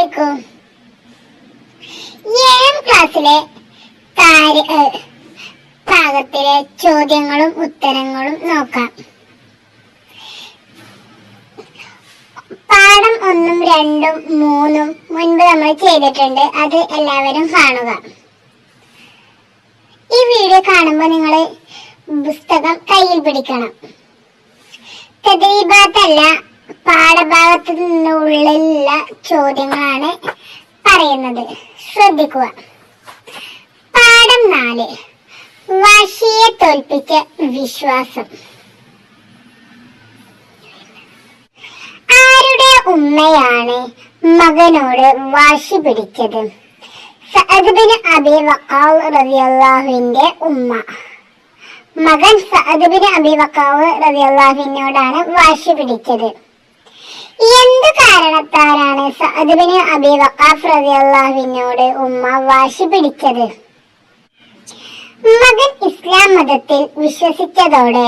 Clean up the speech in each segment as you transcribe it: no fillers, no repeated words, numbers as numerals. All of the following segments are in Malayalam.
അസ്സലാമലൈക്കും. 7ാം ക്ലാസ്സിലെ ഭാഗത്തിലെ ചോദ്യങ്ങളും ഉത്തരങ്ങളും നോക്കാം. പാഠം 1, 2, 3 മുൻപ് നമ്മൾ ചെയ്തിട്ടുണ്ട്. അത് എല്ലാവരും കാണുക. ഈ വീഡിയോ കാണുമ്പോൾ നിങ്ങൾ പുസ്തകം കയ്യിൽ പിടിക്കണം. തദ്രീബാത്തല്ല, പാഠഭാഗത്തു നിന്നുള്ളിലുള്ള ചോദ്യങ്ങളാണ് പറയുന്നത്. ശ്രദ്ധിക്കുക. പാഠം 4, വാശിയെ തോൽപ്പിച്ച വിശ്വാസം. ആരുടെ ഉമ്മയാണ് മകനോട് വാശി പിടിച്ചത്? സഅദ് ബിൻ അബി വഖാസ് റളിയല്ലാഹുവിന്റെ ഉമ്മ. മകൻ സഅദ് ബിൻ അബി വഖാസ് റളിയല്ലാഹുവിനോടാണ് വാശി പിടിച്ചത്. എന്ത് കാരണത്താലാണ് സഅദ് ബിൻ അബി വഖാസ് റളിയല്ലാഹുവിനോട് ഉമ്മ വാശി പിടിച്ചത്? മകൻ ഇസ്ലാം മതത്തിൽ വിശ്വസിച്ചതോടെ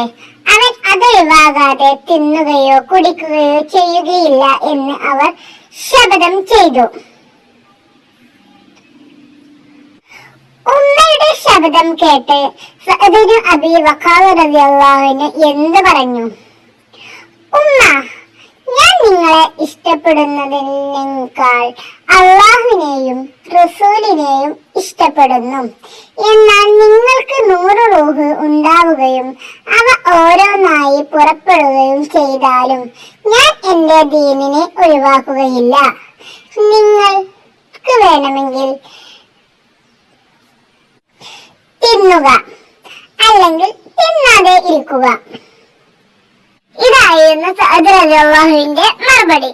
അവൻ അതൊഴിവാകാതെ തിന്നുകയോ കുടിക്കുകയോ ചെയ്യുകയില്ല എന്ന് അവർ ശപഥം ചെയ്തു. ഉമ്മയുടെ ശബ്ദം കേട്ട് സഅദ് ബിൻ അബി വഖാസ് റളിയല്ലാഹു എന്ത് പറഞ്ഞു? ഉമ്മ, ഞാൻ നിങ്ങളെ ഇഷ്ടപ്പെടുന്നതിനേക്കാൾ അള്ളാഹുവിനെയും റസൂലിനെയും ഇഷ്ടപ്പെടുന്നു. എന്നാൽ നിങ്ങൾക്ക് 100 റൂഹ് ഉണ്ടാവുകയും അവ ഓരോന്നായി പുറപ്പെടുകയും ചെയ്താലും ഞാൻ എന്റെ ദീനിനെ ഒഴിവാക്കുകയില്ല. നിങ്ങൾക്ക് വേണമെങ്കിൽ തിന്നുക, അല്ലെങ്കിൽ തിന്നാതെ ഇരിക്കുക. ഇതായിരുന്നു സഅദ് റളിയല്ലാഹുവിന്റെ മറുപടി.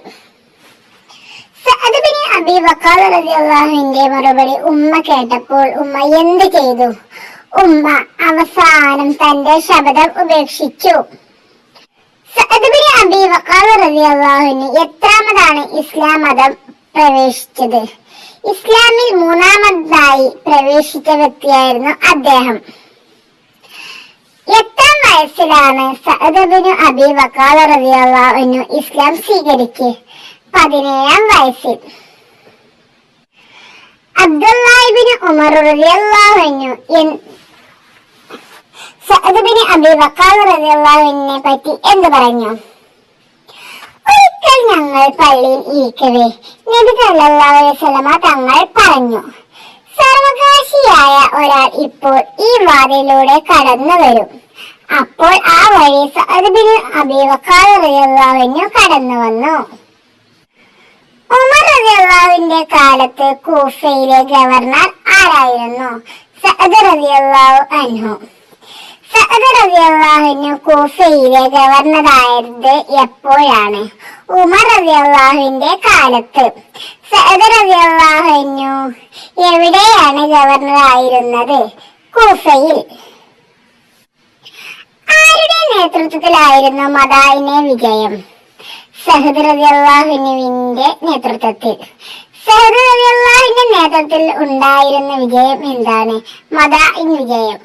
സഅദ് ബിൻ അബി വഖാസ് റളിയല്ലാഹുവിന്റെ മറുപടി ഉമ്മ കേട്ടപ്പോൾ ഉമ്മ എന്ത് ചെയ്തു? ഉമ്മ അവസാനം തന്റെ ശബ്ദം ഉപേക്ഷിച്ചു. സഅദ് ബിൻ അബി വഖാസ് റളിയല്ലാഹു എത്രാമതാണ് ഇസ്ലാം മതം പ്രവേശിച്ചത്? ഇസ്ലാമിൽ 3ാമതായി പ്രവേശിച്ച വ്യക്തിയായിരുന്നു അദ്ദേഹം. എത്രാം വയസ്സിലാണ് സഅദ് ബിൻ അബി വഖാസ് റളിയല്ലാഹു ഇസ്ലാം സ്വീകരിച്ചത്? 17ാം വയസ്സിൽ. അബ്ദുല്ലാഹ് ഇബ്നു ഉമർ റളിയല്ലാഹു സഅദ് ബിൻ അബി വഖാസ് റളിയല്ലാഹുവിനെ പറ്റി എന്ത് പറഞ്ഞു? ഒരിക്കൽ ഞങ്ങൾ പള്ളിയിൽ ഇരിക്കവേ നബി സല്ലല്ലാഹു അലൈഹി വസല്ലമ തങ്ങൾ പറഞ്ഞു, സർവകാശിയായ ഒരാൾ ഇപ്പോൾ ഈ വാതിലൂടെ കടന്നു വരും. അപ്പോൾ ആ വഴി സഅദ് ബിൻ അബി വഖാസ് റളിയല്ലാഹു കടന്നു വന്നു. ഉമർ റളിയല്ലാഹുവിന്റെ കാലത്ത് കൂഫയിലെ ഗവർണർ ആരായിരുന്നു? സഅദ് റളിയല്ലാഹു അൻഹു. സഅദ് റളിയല്ലാഹു കൂഫയിലെ ഗവർണറായത് എപ്പോഴാണ്? ഉമർ റളിയല്ലാഹുവിന്റെ കാലത്ത്. സഅദ് റളിയല്ലാഹു എവിടെയാണ് ഗവർണറായിരുന്നത്? കൂഫയിൽ. ആരുടെ നേതൃത്വത്തിലായിരുന്നു മദായിനെ വിജയം? സഅദ് റളിയല്ലാഹുവിന്റെ നേതൃത്വത്തിൽ. സഅദ് റളിയല്ലാഹുവിന്റെ നേതൃത്വത്തിൽ ഉണ്ടായിരുന്ന വിജയം എന്താണ്? മദായിൻ വിജയം.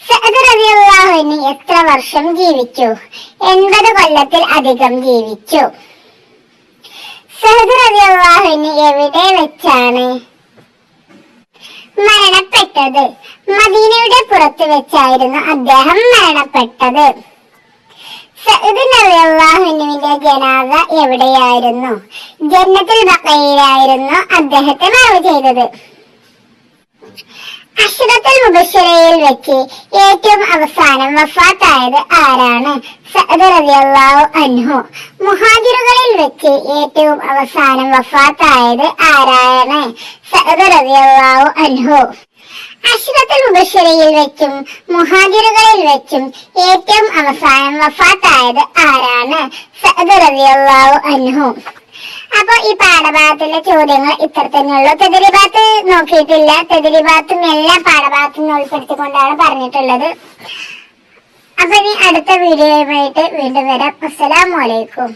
സഅദ് റളിയല്ലാഹു എത്ര വർഷം ജീവിച്ചു? 80 കൊല്ലത്തിൽ അധികം ജീവിച്ചു. സഅദ് റളിയല്ലാഹു എവിടെ വെച്ചാണ് മരണപ്പെട്ടത്? മദീനയുടെ പുറത്ത് വെച്ചായിരുന്നു അദ്ദേഹം മരണപ്പെട്ടത്. സഅദ് റളിയല്ലാഹുവിന്റെ ജനാസ എവിടെയായിരുന്നു? ജന്നത്തുൽ ബഖയിലായിരുന്നു അദ്ദേഹത്തെ മറവ് ചെയ്തത്. അശ്റത്തുൽ മുബശ്ശിറയിൽ വെച്ച് ഏറ്റവും അവസാനം വഫാത്തായത് ആരാണ്? സഅദ് റളിയല്ലാഹു അൻഹു. മുഹാജിറുകളിൽ വെച്ച് ഏറ്റവും അവസാനം വഫാത്തായത് ആരാണ്? സഅദ് റളിയല്ലാഹു അൻഹു. അശ്റത്തുൽ മുബശ്ശിറയിൽ വെച്ചും മുഹാജിറുകളിൽ വെച്ചും ഏറ്റവും അവസാനം വഫാത്തായത് ആരാണ്? സഅദ് റളിയല്ലാഹു അൻഹു. അപ്പൊ ഈ പാഠഭാഗത്തിലെ ചോദ്യങ്ങൾ ഇത്ര തന്നെയുള്ളൂ. തദ്രീബാത്ത് നോക്കിയിട്ടില്ല. തദ്രീബാത്തും എല്ലാ പാഠഭാഗത്തും ഉൾപ്പെടുത്തിക്കൊണ്ടാണ് പറഞ്ഞിട്ടുള്ളത്. അപ്പൊ ഇനി അടുത്ത വീഡിയോയുമായിട്ട് വീണ്ടും വരാം. അസ്സലാമു അലൈക്കും.